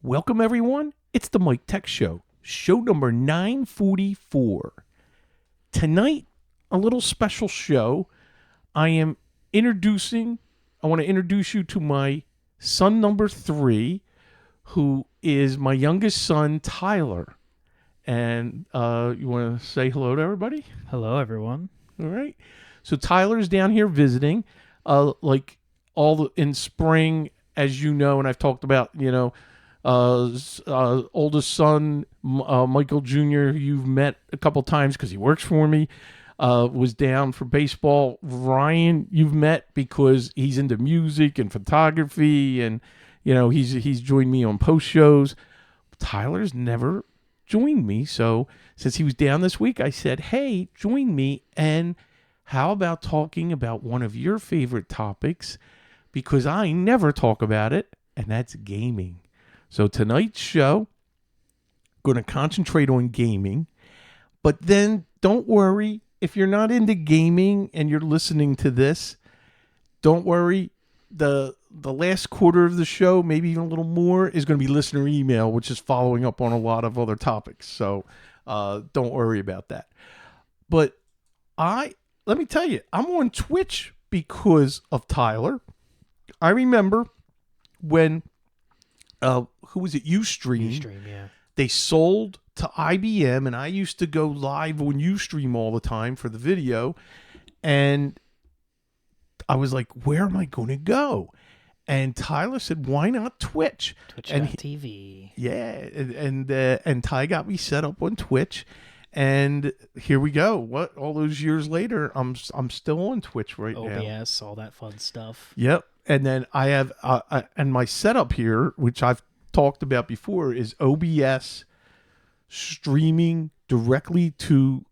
Welcome, everyone. It's the Mike Tech Show, show number 944. Tonight, a little special show. I want to introduce you to my son number 3, who is my youngest son, Tyler. And you want to say hello to everybody? Hello, everyone. All right. So Tyler's down here visiting, in spring, as you know, and I've talked about, oldest son, Michael Jr., who you've met a couple times because he works for me, was down for baseball. Ryan, you've met because he's into music and photography, and he's joined me on post shows. Tyler's never joined me, so since he was down this week, I said, "Hey, join me, and how about talking about one of your favorite topics? Because I never talk about it, and that's gaming." So tonight's show, going to concentrate on gaming, but then don't worry if you're not into gaming and you're listening to this. Don't worry, the last quarter of the show, maybe even a little more, is going to be listener email, which is following up on a lot of other topics. So don't worry about that. But let me tell you, I'm on Twitch because of Tyler. I remember when who was it? Ustream. Ustream, yeah. They sold to IBM, and I used to go live on Ustream all the time for the video. And I was like, where am I going to go? And Tyler said, why not Twitch? Twitch.tv. Yeah. And Ty got me set up on Twitch. And here we go. All those years later, I'm still on Twitch right now. OBS, all that fun stuff. Yep. And then I have, and my setup here, which I've talked about before, is OBS streaming directly to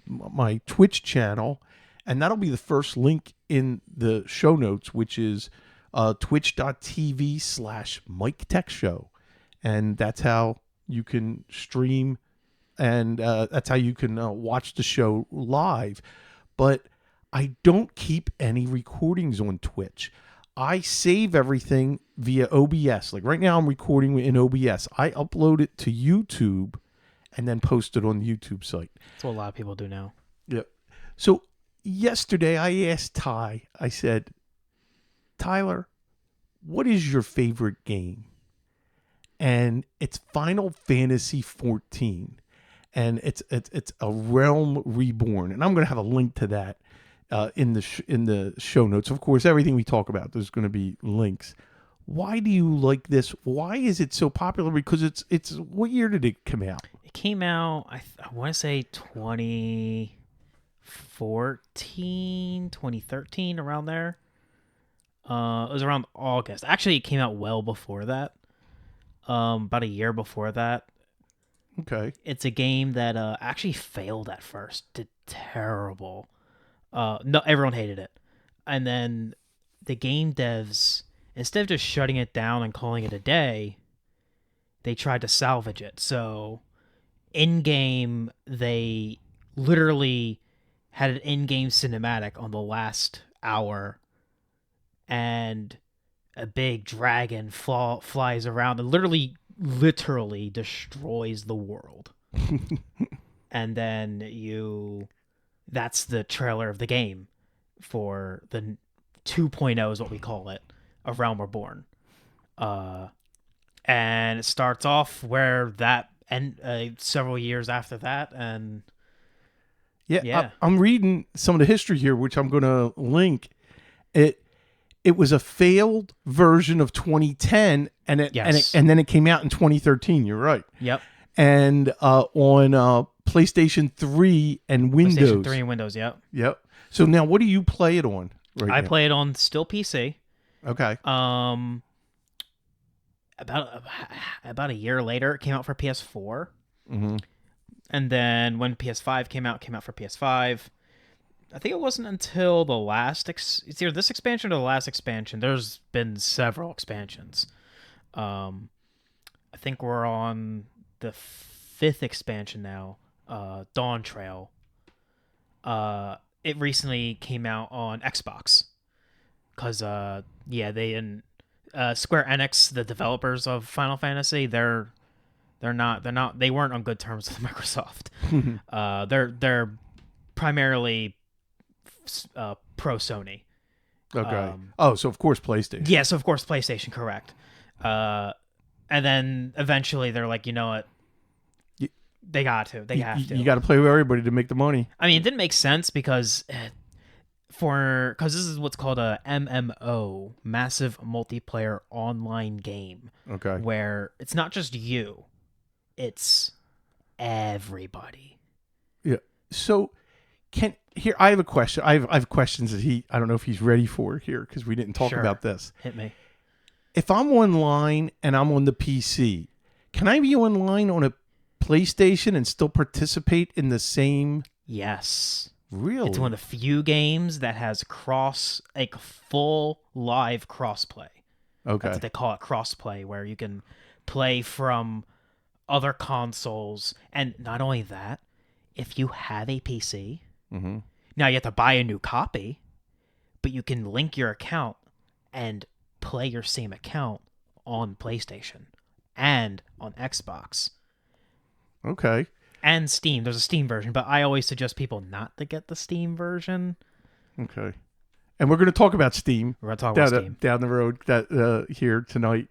my Twitch channel. And that'll be the first link in the show notes, which is twitch.tv/Mike Tech Show. And that's how you can stream, and that's how you can watch the show live. But I don't keep any recordings on Twitch. I save everything via OBS. Like right now I'm recording in OBS. I upload it to YouTube and then post it on the YouTube site. That's what a lot of people do now. Yeah. So yesterday I asked Ty, I said, Tyler, what is your favorite game? And it's Final Fantasy 14. And it's a Realm Reborn. And I'm going to have a link to that in the show notes. Of course, everything we talk about, there's going to be links. Why do you like this? Why is it so popular? Because it's what year did it come out? It came out, I want to say 2014, 2013, around there. It was around August. Actually, it came out well before that. About a year before that. Okay. It's a game that actually failed at first. Did terrible. No, everyone hated it. And then the game devs, instead of just shutting it down and calling it a day, they tried to salvage it. So in-game, they literally had an in-game cinematic on the last hour, and a big dragon flies around and literally destroys the world. And then that's the trailer of the game for the 2.0 is what we call it, of Realm Reborn. And it starts off where that, and several years after that, and yeah. I'm reading some of the history here, which I'm going to link. It was a failed version of 2010, and then it came out in 2013. You're right. Yep. And on PlayStation 3 and Windows. PlayStation 3 and Windows. Yep. Yep. So now, what do you play it on? I play it on still PC. Okay. About a year later, it came out for PS4. Mm-hmm. And then when PS5 came out for PS5. I think it wasn't until the last... it's either this expansion or the last expansion. There's been several expansions. I think we're on the 5th expansion now, Dawn Trail. It recently came out on Xbox. Because, they didn't... Square Enix, the developers of Final Fantasy, they weren't on good terms with Microsoft. They're primarily pro Sony. Okay. Oh, so of course PlayStation. Yes, of course PlayStation, correct. And then eventually they're like, you know what? They got to. They have to. You got to play with everybody to make the money. I mean, it didn't make sense because this is what's called a MMO, massive multiplayer online game. Okay. Where it's not just you, it's everybody. Yeah. So I have a question. I have questions that I don't know if he's ready for here because we didn't talk about this. Hit me. If I'm online and I'm on the PC, can I be online on a PlayStation and still participate in the same? Yes. Really? It's one of the few games that has full live crossplay. Okay. That's what they call it, crossplay, where you can play from other consoles. And not only that, if you have a PC, now you have to buy a new copy, but you can link your account and play your same account on PlayStation and on Xbox. Okay. And Steam. There's a Steam version, but I always suggest people not to get the Steam version. Okay. And we're going to talk about Steam. We're going to talk about Steam down the road here tonight.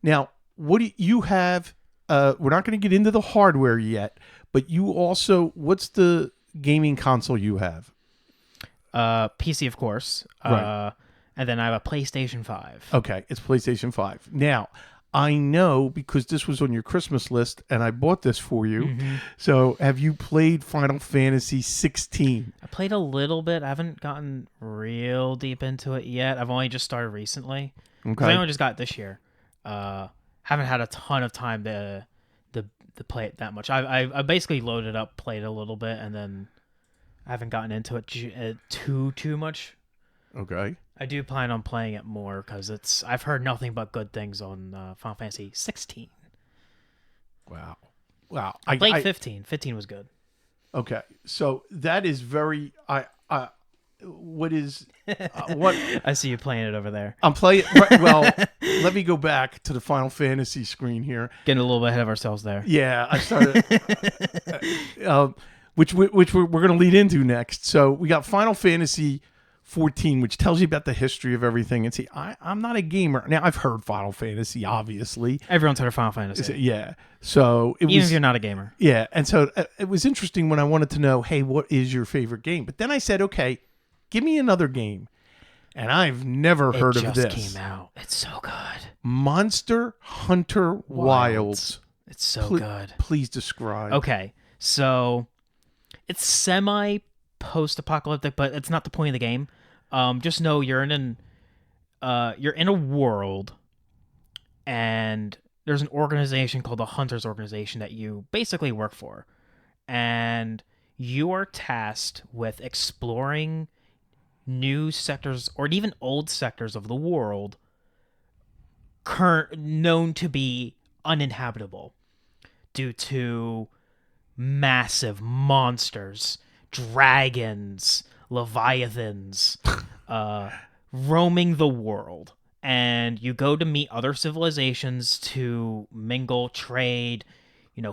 Now, what do you have? We're not going to get into the hardware yet, but you also, what's the gaming console you have? PC, of course. Right. And then I have a PlayStation 5. Okay, it's PlayStation 5. Now, I know because this was on your Christmas list and I bought this for you. So have you played Final Fantasy 16? I played a little bit. I haven't gotten real deep into it yet. I've only just started recently. Okay. I only just got it this year. Haven't had a ton of time to play it that much. I basically loaded up, played a little bit, and then I haven't gotten into it too much. Okay. I do plan on playing it more because I've heard nothing but good things on Final Fantasy 16. Wow. I played 15. 15 was good. Okay. So that is very what I see you playing it over there. I'm playing right, well, let me go back to the Final Fantasy screen here. Getting a little bit ahead of ourselves there. Yeah, I started which we're going to lead into next. So we got Final Fantasy 14, which tells you about the history of everything. And see, I'm not a gamer. Now, I've heard Final Fantasy, obviously. Everyone's heard of Final Fantasy. Yeah. So even if you're not a gamer. Yeah. And so it was interesting when I wanted to know, hey, what is your favorite game? But then I said, okay, give me another game. And I've never heard of this. It just came out. It's so good. Monster Hunter Wilds. It's so good. Please describe. Okay. So it's semi post-apocalyptic, but it's not the point of the game. Just know you're in a world, and there's an organization called the Hunters Organization that you basically work for, and you are tasked with exploring new sectors or even old sectors of the world known to be uninhabitable due to massive monsters, dragons, leviathans, roaming the world. And you go to meet other civilizations to mingle, trade,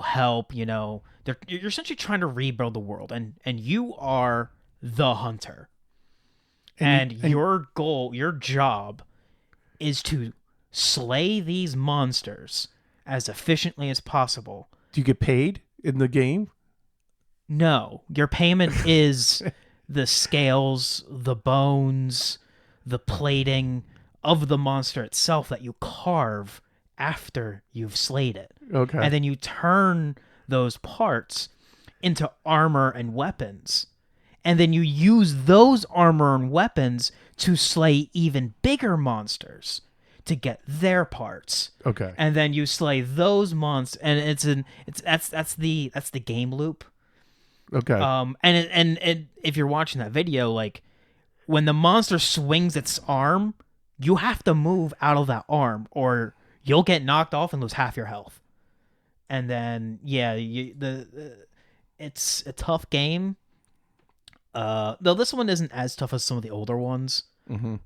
help. You're essentially trying to rebuild the world, and you are the hunter. And your goal, your job, is to slay these monsters as efficiently as possible. Do you get paid in the game? No, your payment is the scales, the bones, the plating of the monster itself that you carve after you've slayed it. Okay. And then you turn those parts into armor and weapons. And then you use those armor and weapons to slay even bigger monsters to get their parts. Okay. And then you slay those monsters, and that's the game loop. Okay. And if you're watching that video, like when the monster swings its arm, you have to move out of that arm, or you'll get knocked off and lose half your health. And then it's a tough game. Though this one isn't as tough as some of the older ones,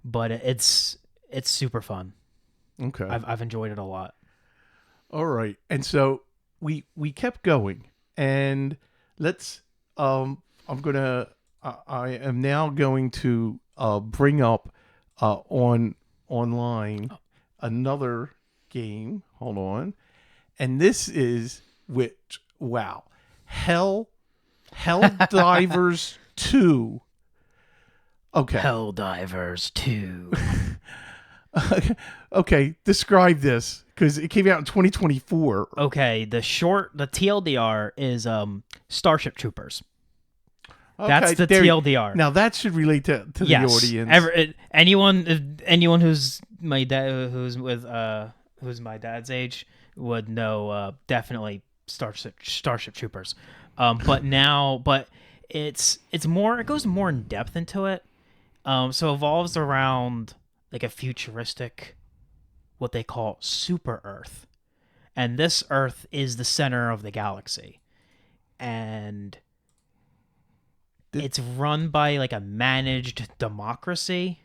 but it's super fun. Okay. I've enjoyed it a lot. All right. And so we kept going, and let's I am now going to bring up online another game. Hold on. And this is which wow. Hell Divers 2. Okay. Helldivers 2. Okay, describe this because it came out in 2024. Okay, the TLDR is Starship Troopers. Okay, That's the TLDR. Now that should relate to the audience. Anyone who's my dad, who's my dad's age would know definitely Starship Troopers. But it's more. It goes more in depth into it. So it evolves around like a futuristic, what they call Super Earth, and this Earth is the center of the galaxy, and it's run by like a managed democracy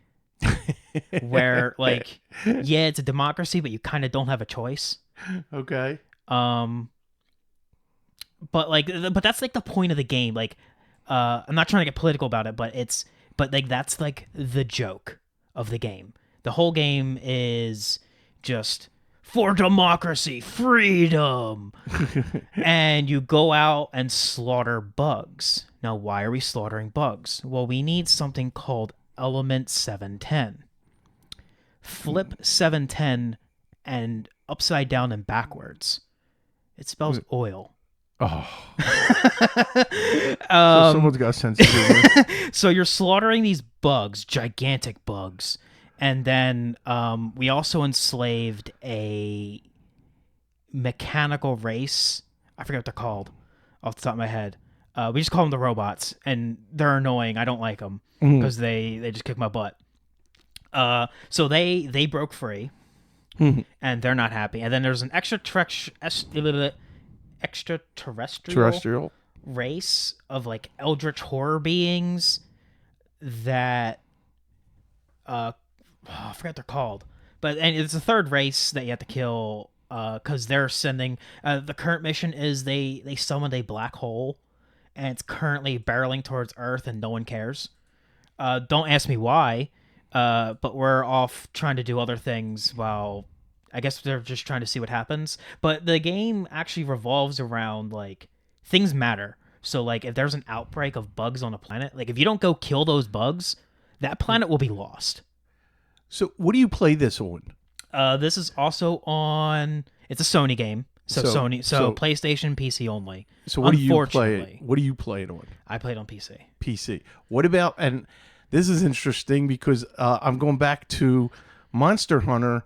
where like it's a democracy, but you kind of don't have a choice. Okay. But that's like the point of the game. Like, I'm not trying to get political about it, but that's like the joke of the game. The whole game is just for democracy, freedom, and you go out and slaughter bugs. Now, why are we slaughtering bugs? Well, we need something called Element 710. Flip 710 and upside down and backwards. It spells oil. Oh. So someone's got sense of humor. So you're slaughtering these bugs, gigantic bugs. And then we also enslaved a mechanical race. I forget what they're called off the top of my head. We just call them the robots, and they're annoying. I don't like them because they just kick my butt. So they broke free, and they're not happy. And then there's an extraterrestrial race of like eldritch horror beings that I forgot what they're called, and it's a third race that you have to kill because they're sending the current mission is they summoned a black hole, and it's currently barreling towards Earth, and no one cares. Don't ask me why, but we're off trying to do other things while I guess they're just trying to see what happens. But the game actually revolves around like things matter. So like if there's an outbreak of bugs on a planet, like if you don't go kill those bugs, that planet will be lost. So what do you play this on? This is also on. It's a Sony game, so PlayStation, PC only. So what do you play? What do you play it on? I played on PC. PC. What about? And this is interesting because I'm going back to Monster Hunter.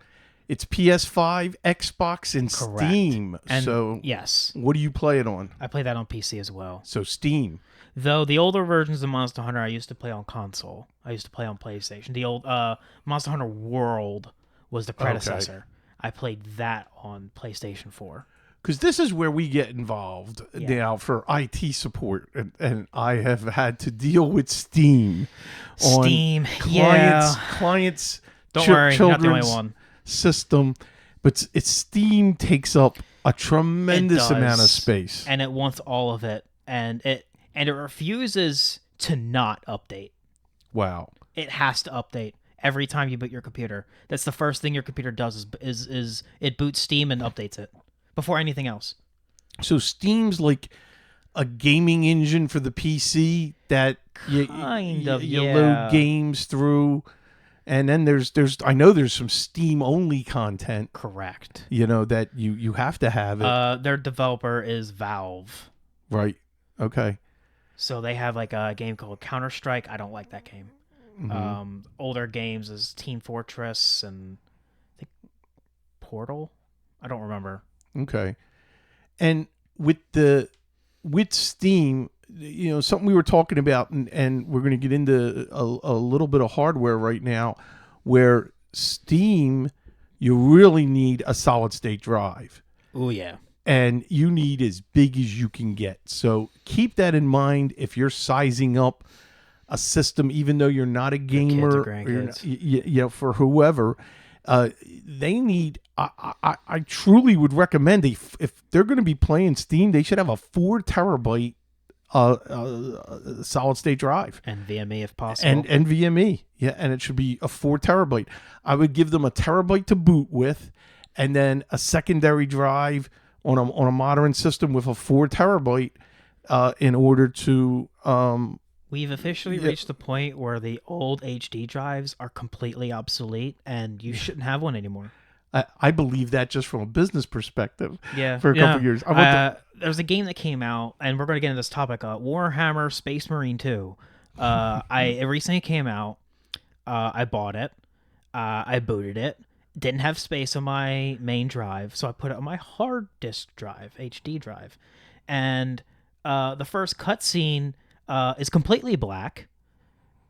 It's PS5, Xbox, and Correct. Steam. And so yes, what do you play it on? I play that on PC as well. So Steam. Though the older versions of Monster Hunter I used to play on console. I used to play on PlayStation. The old Monster Hunter World was the predecessor. Okay. I played that on PlayStation 4. Because this is where we get involved now for IT support. And I have had to deal with Steam. Clients. Don't worry, you're not the only one. System. But Steam takes up a tremendous amount of space. And it wants all of it. And it refuses to not update. Wow. It has to update every time you boot your computer. That's the first thing your computer does is it boots Steam and updates it before anything else. So Steam's like a gaming engine for the PC that you load games through. And then there's I know there's some Steam only content. Correct. That you have to have it. Their developer is Valve. Right. Okay. So they have like a game called Counter-Strike. I don't like that game. Mm-hmm. Older games is Team Fortress and I think Portal. I don't remember. Okay. And with Steam, something we were talking about, and we're going to get into a little bit of hardware right now, where Steam, you really need a solid state drive. Oh yeah. And you need as big as you can get. So keep that in mind if you're sizing up a system, even though you're not a gamer, for whoever. they need. I truly would recommend if they're going to be playing Steam, they should have a 4 terabyte solid state drive And VME if possible. and NVMe. Yeah, and it should be a 4 terabyte. I would give them a terabyte to boot with, and then a secondary drive on a modern system with a 4 terabyte in order to. We've officially reached the point where the old HD drives are completely obsolete, and you shouldn't have one anymore. I believe that just from a business perspective. Yeah, For a couple years. There was a game that came out, and we're going to get into this topic. Warhammer Space Marine 2. It recently came out. I bought it. I booted it. Didn't have space on my main drive, so I put it on my hard disk drive, HD drive, and the first cutscene is completely black,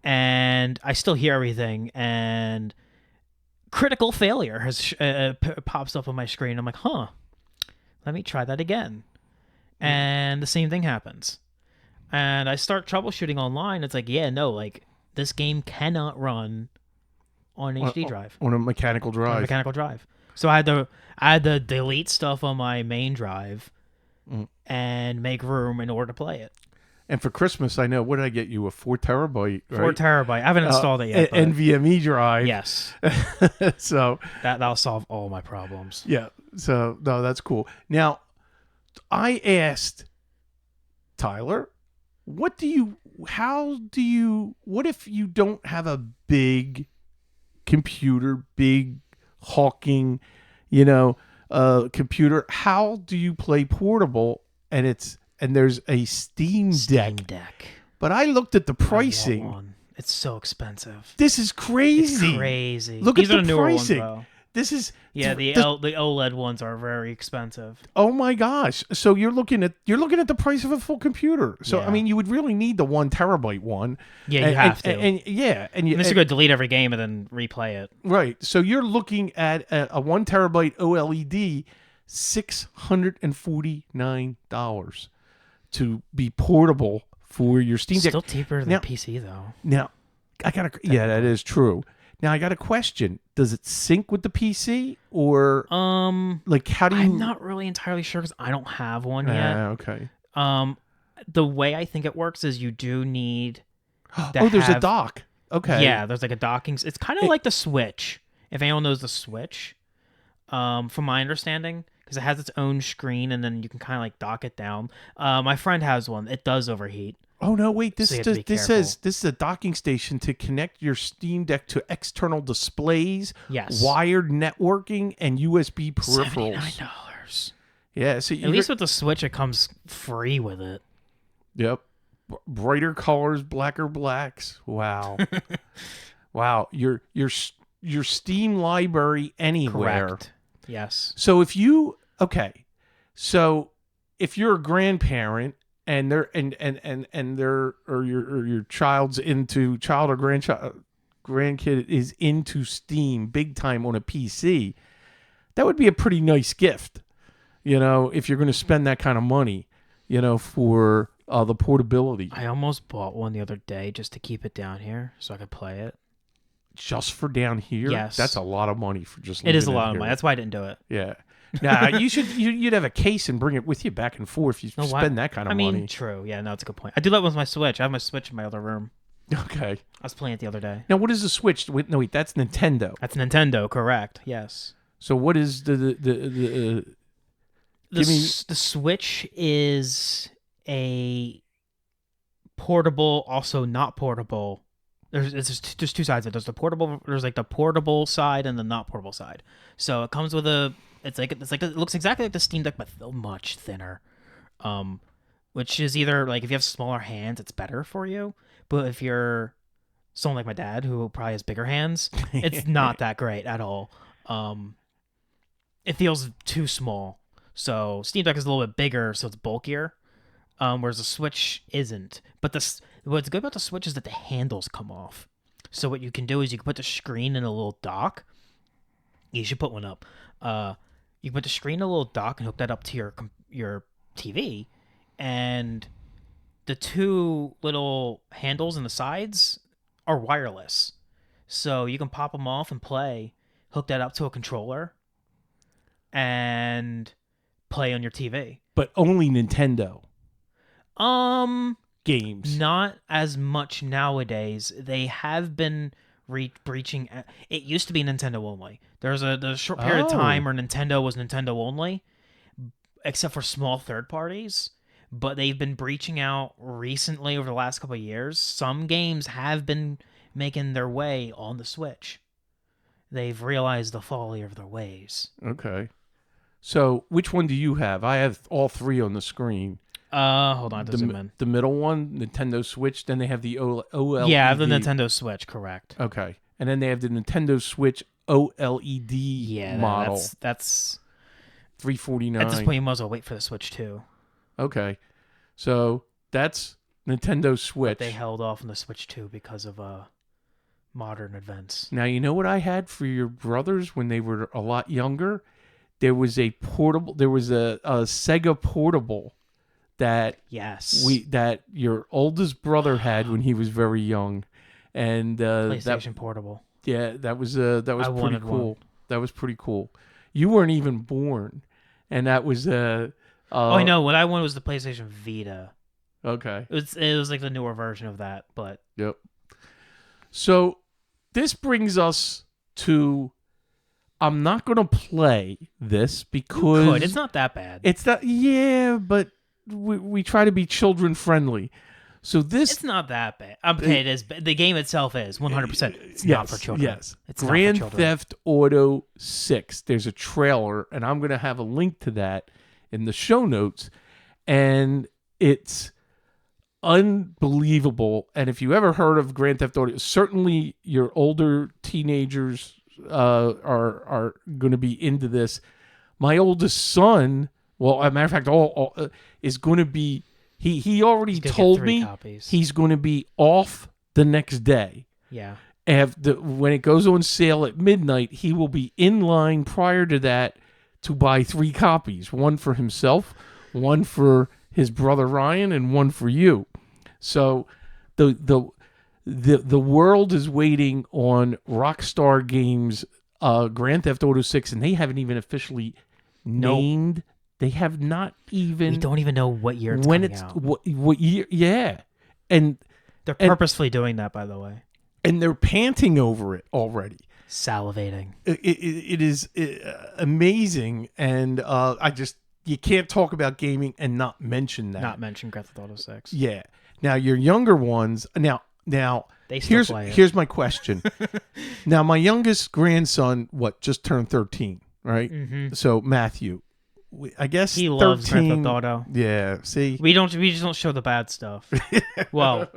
and I still hear everything, and critical failure has pops up on my screen. I'm like, huh, let me try that again, and the same thing happens, and I start troubleshooting online. It's like, yeah, no, like this game cannot run on an HD drive, on a mechanical drive. So I had to delete stuff on my main drive and make room in order to play it. And for Christmas, I know, what did I get you? A 4 terabyte, right? 4 terabyte. I haven't installed it yet. But NVMe drive. yes. So That'll solve all my problems. yeah. So no, that's cool. Now, I asked Tyler, what if you don't have a big computer, big hawking, computer? How do you play portable? And there's a Steam Deck. But I looked at the pricing. I want one. It's so expensive. This is crazy. It's crazy. Look These at are the newer pricing. ones, though. This is the OLED ones are very expensive. Oh my gosh! So you're looking at the price of a full computer. So Yeah. I mean, you would really need the 1 terabyte one. Yeah, you have to. Unless you're going to delete every game and then replay it. Right. So you're looking at a 1 terabyte OLED, $649 to be portable for your Steam Deck. Still cheaper than PC though. Now, that is true. Now I got a question. Does it sync with the PC, or like how do you? I'm not really entirely sure because I don't have one yet. Okay. The way I think it works is you do need. There's a dock. Okay. Yeah, there's like a docking. It's kind of like the Switch. If anyone knows the Switch, from my understanding, because it has its own screen and then you can kind of like dock it down. My friend has one. It does overheat. Oh no! Wait, this says careful. this is a docking station to connect your Steam Deck to external displays, yes, wired networking, and USB peripherals. $79. Yeah, so at least with the Switch, it comes free with it. Yep, brighter colors, blacker blacks. Wow, wow. Your Steam library anywhere. Correct. Yes. So if you're a grandparent. And your child's into child or grandkid is into Steam big time on a PC, that would be a pretty nice gift, if you're going to spend that kind of money, for the portability. I almost bought one the other day just to keep it down here so I could play it. Just for down here? Yes. That's a lot of money for just. It is a lot of money. That's why I didn't do it. Yeah. Nah, you'd have a case and bring it with you back and forth. You spend that kind of money. True. Yeah, no, it's a good point. I do that with my Switch. I have my Switch in my other room. Okay. I was playing it the other day. Now, what is the Switch? Wait, that's Nintendo. That's Nintendo, correct? Yes. So, what is the Switch is a portable, also not portable. There's two sides of it. There's the portable. There's like the portable side and the not portable side. So it comes with a. It looks exactly like the Steam Deck, but much thinner. Which is either like if you have smaller hands, it's better for you. But if you're someone like my dad, who probably has bigger hands, it's not that great at all. It feels too small. So Steam Deck is a little bit bigger, so it's bulkier. Whereas the Switch isn't. But what's good about the Switch is that the handles come off. So what you can do is you can put the screen in a little dock. You should put one up. You can put the screen in a little dock and hook that up to your TV, and the two little handles in the sides are wireless. So you can pop them off and play hook that up to a controller, and play on your TV. But only Nintendo games. Not as much nowadays. They have been breaching. It used to be Nintendo only. There's a short period of time where Nintendo was Nintendo only, except for small third parties. But they've been breaching out recently over the last couple of years. Some games have been making their way on the Switch. They've realized the folly of their ways. Okay. So, which one do you have? I have all three on the screen. Hold on, to zoom in. The middle one, Nintendo Switch. Then they have the OLED. Yeah, I have the Nintendo Switch, correct. Okay. And then they have the Nintendo Switch OLED model. That's $349. at this point, you might as well wait for the Switch 2. Okay. So, that's Nintendo Switch. But they held off on the Switch 2 because of modern events. Now, you know what I had for your brothers when they were a lot younger? There was a portable. There was a Sega portable that that your oldest brother had when he was very young, and PlayStation Portable. Yeah, that was pretty cool. One. That was pretty cool. You weren't even born, and that was oh, I know. What I wanted was the PlayStation Vita. Okay. It was like the newer version of that, but yep. So this brings us to. I'm not going to play this because it's not that bad. It's not, but we try to be children friendly. So it's not that bad. Okay, it is. The game itself is 100%. It's not for children. Yes, it's Grand Theft Auto 6. There's a trailer, and I'm going to have a link to that in the show notes, and it's unbelievable. And if you ever heard of Grand Theft Auto, certainly your older teenagers are going to be into this. My oldest son, well, as a matter of fact, is going to be. He already told me he's going to be off the next day. Yeah. When it goes on sale at midnight, he will be in line prior to that to buy 3 copies, one for himself, one for his brother Ryan, and one for you. So the world is waiting on Rockstar Games Grand Theft Auto 6, and they haven't even officially named. They have not even. We don't even know what year it's coming out. What year? Yeah, and they're purposefully doing that, by the way. And they're panting over it already, salivating. It is amazing, and you can't talk about gaming and not mention that. Not mention Grand Theft Auto 6. Yeah. Now your younger ones. Now they still play it. Here's my question. Now my youngest grandson, just turned 13, right? Mm-hmm. So Matthew. I guess he 13, loves Grand Theft Auto. Yeah, see, we just don't show the bad stuff. Well,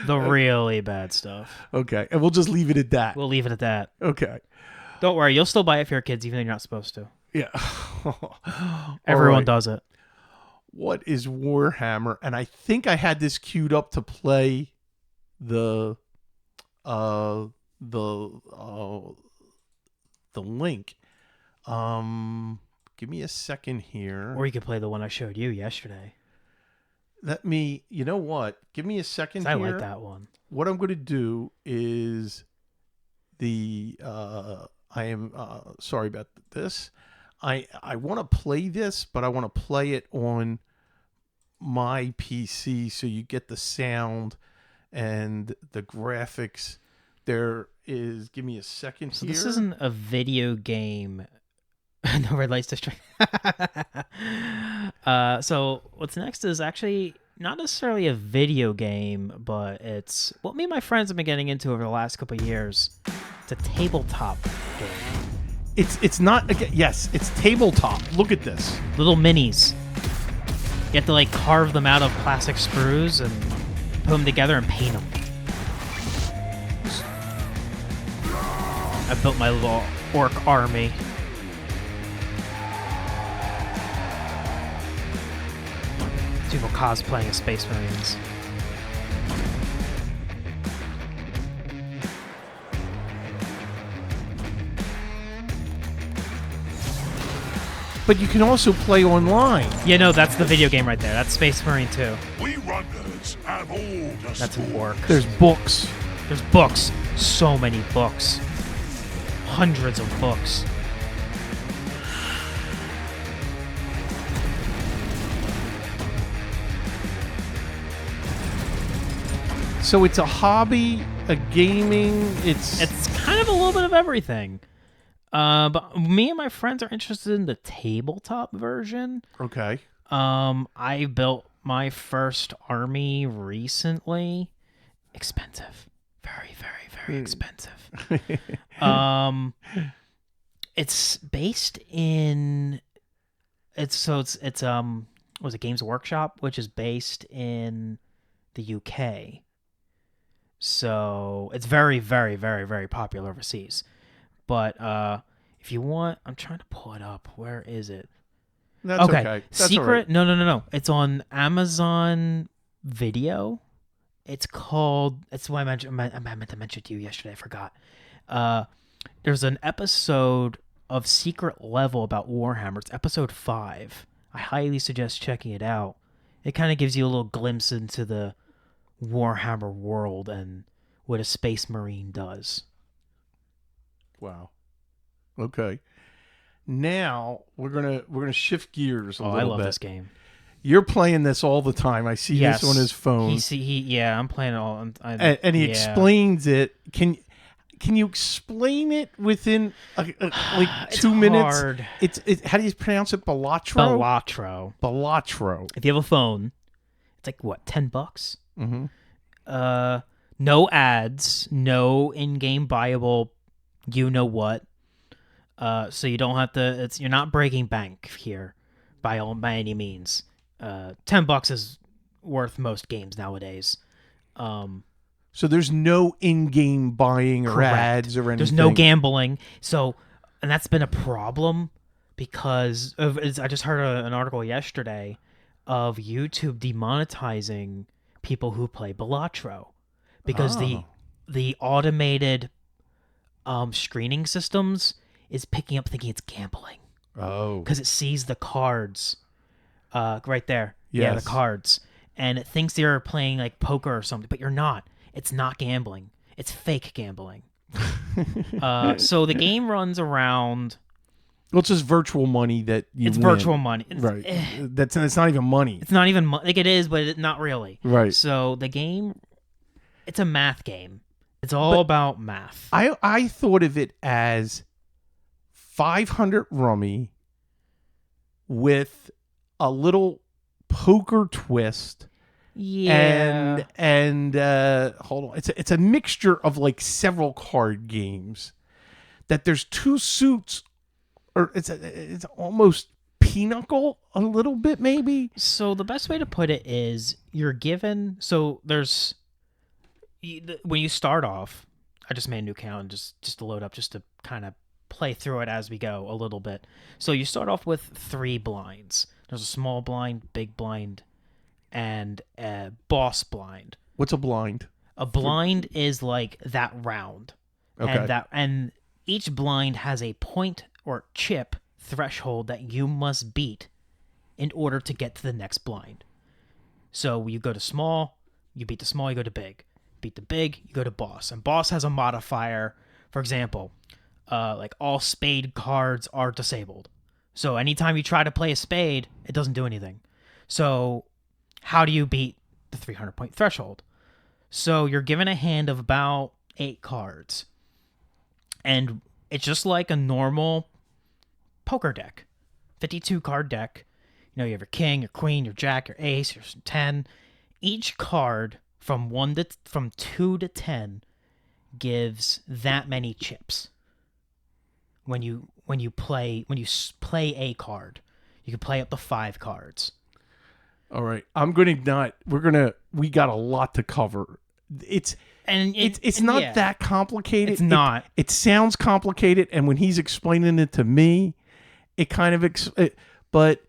the really bad stuff. Okay, and we'll just leave it at that. We'll leave it at that. Okay. Don't worry, you'll still buy it for your kids, even though you're not supposed to. Yeah. Everyone does it. What is Warhammer? And I think I had this queued up to play the link. Give me a second here. Or you could play the one I showed you yesterday. You know what? Give me a second here. I like that one. What I'm going to do is I am sorry about this. I want to play this, but I want to play it on my PC so you get the sound and the graphics. Give me a second here. This isn't a video game. No red lights district. So what's next is actually not necessarily a video game, but it's what me and my friends have been getting into over the last couple of years. It's a tabletop game. It's not. Yes, it's tabletop. Look at this. Little minis. You have to carve them out of plastic sprues and put them together and paint them. I built my little orc army. People cosplaying as Space Marines. But you can also play online. Yeah, no, that's the video game right there. That's Space Marine 2. We runners have all the That's an orc. There's books. There's books. So many books. hundreds of books. So it's a hobby, a gaming. It's kind of a little bit of everything. But me and my friends are interested in the tabletop version. okay. I built my first army recently. Expensive. Very, very, very expensive. It's based in it's was it Games Workshop, which is based in the UK. So it's very, very, very, very popular overseas. But if you want, I'm trying to pull it up. Where is it? That's okay. That's Secret? all right. No. It's on Amazon Video. It's called. It's why I meant to mention it to you yesterday. I forgot. There's an episode of Secret Level about Warhammer. It's episode 5. I highly suggest checking it out. It kind of gives you a little glimpse into the Warhammer world and what a Space Marine does. Wow. Okay. Now we're gonna shift gears a little bit. I love this game. You're playing this all the time. I see this on his phone. I'm playing it all. And he explains it. Can you explain it within like 2 minutes? Hard. It's how do you pronounce it? Balatro. Balatro. If you have a phone, it's like what, $10? Mm-hmm. No ads, no in-game buyable. You know what? So you don't have to. You're not breaking bank here, by any means. $10 is worth most games nowadays. So there's no in-game buying or Correct. ads or anything. There's no gambling. So, and that's been a problem because I just heard an article yesterday of YouTube demonetizing people who play Balatro because the automated screening systems is picking up thinking it's gambling. Oh. Because it sees the cards right there. Yeah, Yes. the cards. And it thinks you're playing like poker or something, but you're not. It's not gambling. It's fake gambling. So the game runs around. Well, it's just virtual money that you It's win. virtual money. Right. It's not even money. It's not even like it is, but not really. Right. So the game, it's a math game. It's all about math. I thought of it as 500 rummy with a little poker twist. Yeah. And hold on. It's a mixture of like several card games. That there's two suits, or it's almost pinochle a little bit maybe. So the best way to put it is you're given. So there's when you start off. I just made a new account just to load up, just to kind of play through it as we go a little bit. So you start off with 3 blinds. There's a small blind, big blind, and a boss blind. What's a blind? A blind is like that round. Okay. And each blind has a point or chip threshold that you must beat in order to get to the next blind. So you go to small, you beat the small, you go to big. Beat the big, you go to boss. And boss has a modifier. For example, like all spade cards are disabled. So anytime you try to play a spade, it doesn't do anything. So how do you beat the 300-point threshold? So you're given a hand of about 8 cards. And it's just like a normal poker deck. 52-card deck. You know, you have your king, your queen, your jack, your ace, your 10. Each card from 2 to 10 gives that many chips. When you play a card, you can play up to 5 cards. All right. We got a lot to cover. It's not that complicated. It's not. It sounds complicated, and when he's explaining it to me, it kind of but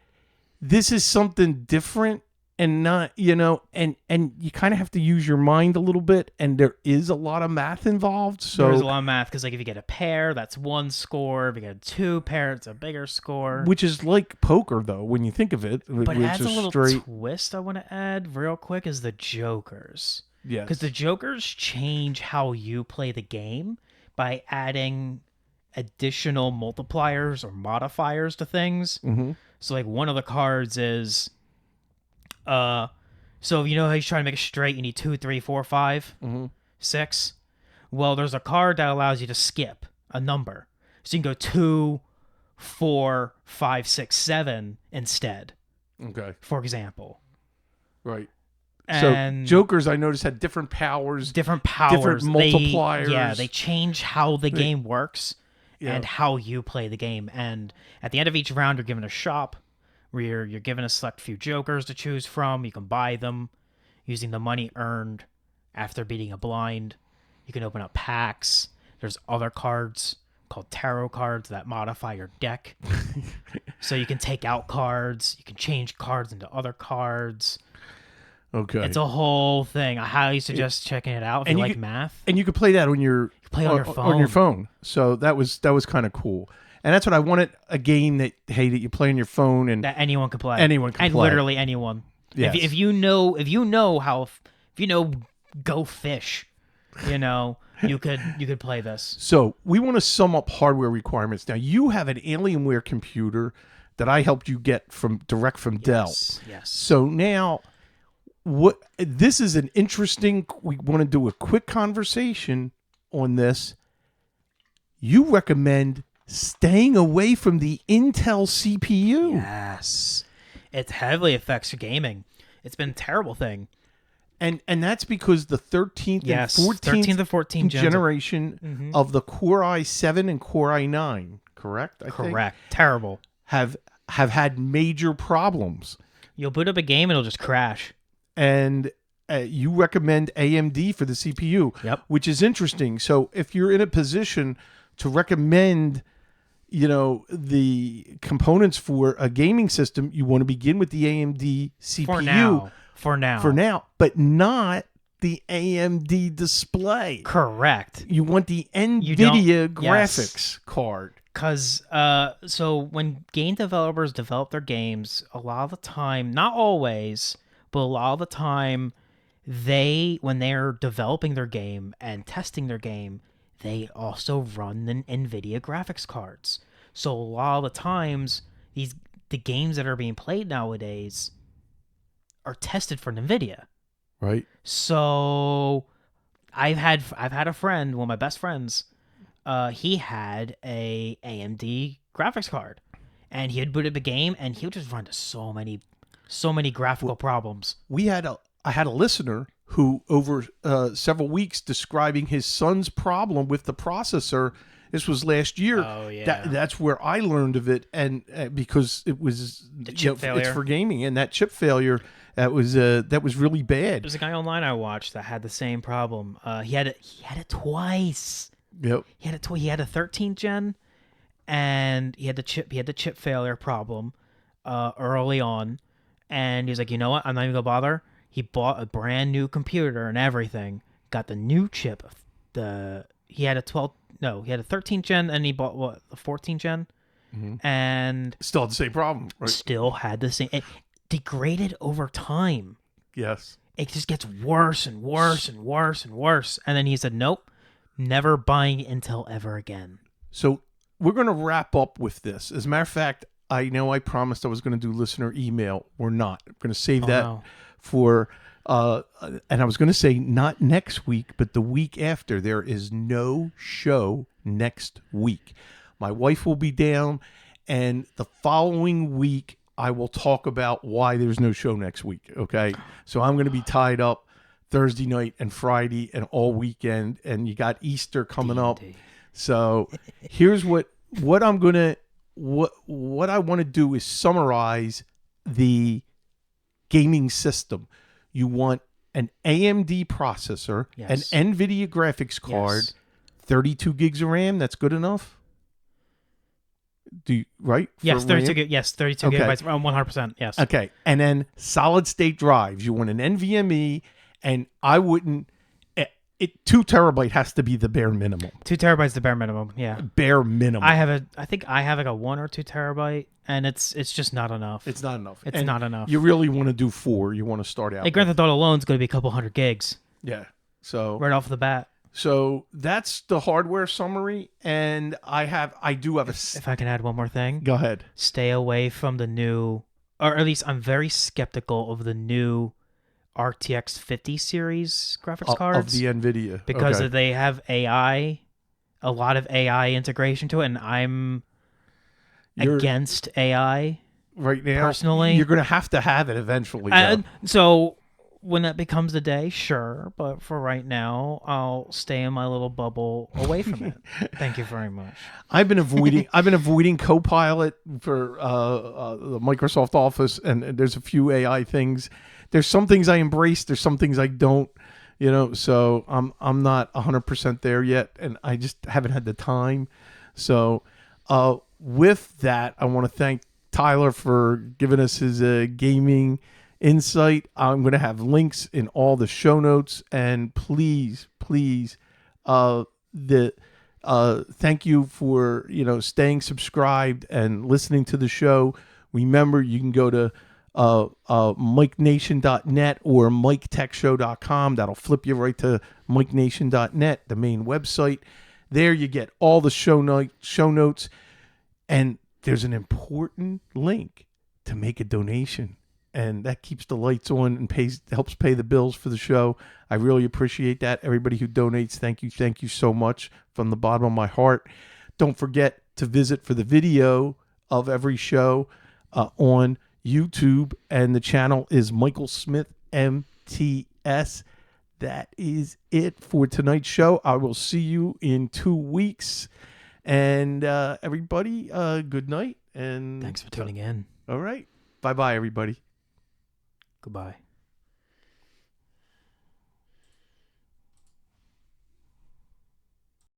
this is something different and not, and you kind of have to use your mind a little bit, and there is a lot of math involved. So there's a lot of math because, like, if you get a pair, that's 1 score. If you get 2 pairs, it's a bigger score. Which is like poker, though, when you think of it. But it adds a little straight twist I want to add real quick is the jokers. Yes. Because the jokers change how you play the game by adding additional multipliers or modifiers to things. Mm-hmm. So like one of the cards is, so you know how you're trying to make it straight, you need 2, 3, 4, 5, 6. Well, there's a card that allows you to skip a number, so you can go 2, 4, 5, 6, 7 instead. Okay. For example. Right. And so Jokers, I noticed, had different powers. Different powers. multipliers. They change how the game works Yeah. and how you play the game. And at the end of each round, you're given a shop where you're given a select few Jokers to choose from. You can buy them using the money earned after beating a blind. You can open up packs. There's other cards called tarot cards that modify your deck. So you can take out cards. You can change cards into other cards. Okay. It's a whole thing. I highly suggest checking it out if you like math. And you could play that on your play on your On your phone. So that was kind of cool. And that's what I wanted, a game that you play on your phone and That anyone can play. Anyone can and play. literally anyone. Yes. If you know Go Fish, you could play this. So we want to sum up hardware requirements. Now you have an Alienware computer that I helped you get direct from Dell. Yes. So now this is an interesting, we want to do a quick conversation on this. You recommend staying away from the Intel CPU. Yes. It heavily affects your gaming. It's been a terrible thing. And that's because the 13th Yes, and 14th, 13th and 14th generation of the Core i7 and Core i9, correct? I think, Correct. Terrible. have had major problems. You'll boot up a game and it'll just crash. And you recommend AMD for the CPU, Yep. which is interesting. So if you're in a position to recommend, the components for a gaming system, you want to begin with the AMD CPU For now. but not the AMD display. Correct. You want the NVIDIA graphics Yes. card. Because so when game developers develop their games, a lot of the time, not always, but a lot of the time, when they're developing their game and testing their game, they also run the NVIDIA graphics cards. So a lot of the times, the games that are being played nowadays are tested for NVIDIA. Right. So I've had a friend, one of my best friends, he had a AMD graphics card, and he had booted the game, and he would just run into so many graphical problems. I had a listener who over several weeks describing his son's problem with the processor. This was last year. Oh, yeah. That's where I learned of it, and because it was The chip failure. It's for gaming, and that chip failure that was really bad. There's a guy online I watched that had the same problem. He had it twice. Yep. He had a 13th gen, and he had the chip failure problem early on, and he was like, you know what? I'm not even gonna bother. He bought a brand new computer and everything. Got the new chip. He had a 13th gen, and he bought the 14th gen, and Still had the same problem, right? still had the same. It degraded over time. Yes. It just gets worse and worse and worse and worse. And then he said, nope, never buying Intel ever again. So we're going to wrap up with this. As a matter of fact, I know I promised I was going to do listener email. We're not. I'm going to save that no. for, and I was going to say not next week, but the week after. There is no show next week. My wife will be down, and the following week, I will talk about why there's no show next week, okay? So I'm going to be tied up Thursday night and Friday and all weekend, and you got Easter coming up. So here's what I want to do is summarize the gaming system. You want an AMD processor, Yes. an NVIDIA graphics card, Yes. 32 gigs of RAM, that's good enough? Right? Yes, For 32 RAM? Yes, 32 Okay. gigabytes. 100%. Yes. Okay, and then solid state drives. You want an NVMe, and I wouldn't. 2 terabyte has to be the bare minimum. 2 terabytes the bare minimum. Yeah. Bare minimum. I think I have like a 1 or 2 terabyte, and it's just not enough. It's not enough. It's And not enough. You really want to do 4. You want to start out. Like Grand Theft Auto alone is going to be a couple hundred gigs Yeah. So right off the bat. So that's the hardware summary, and I do have a. If I can add one more thing, Go ahead. stay away from the new, or at least I'm very skeptical of the new RTX 50 series graphics Of cards the NVIDIA because okay. they have AI, a lot of AI integration to it, and I'm You're against AI right now. personally. You're going to have it eventually. And so when that becomes the day, sure, but for right now, I'll stay in my little bubble away from it. Thank you very much. I've been avoiding Copilot for the Microsoft Office, and there's a few AI things. There's some things I embrace. There's some things I don't. So I'm not 100% there yet, and I just haven't had the time. So with that, I want to thank Tyler for giving us his gaming insight. I'm going to have links in all the show notes, and please, thank you for staying subscribed and listening to the show. Remember, you can go to MikeNation.net or MikeTechShow.com. That'll flip you right to MikeNation.net, the main website. There you get all the show notes, and there's an important link to make a donation, and that keeps the lights on and helps pay the bills for the show. I really appreciate that. Everybody who donates, thank you so much from the bottom of my heart. Don't forget to visit for the video of every show on YouTube, and the channel is Michael Smith MTS. That is it for tonight's show. I will see you in 2 weeks, and everybody, good night, and Thanks for tuning in. all right, bye everybody. Goodbye.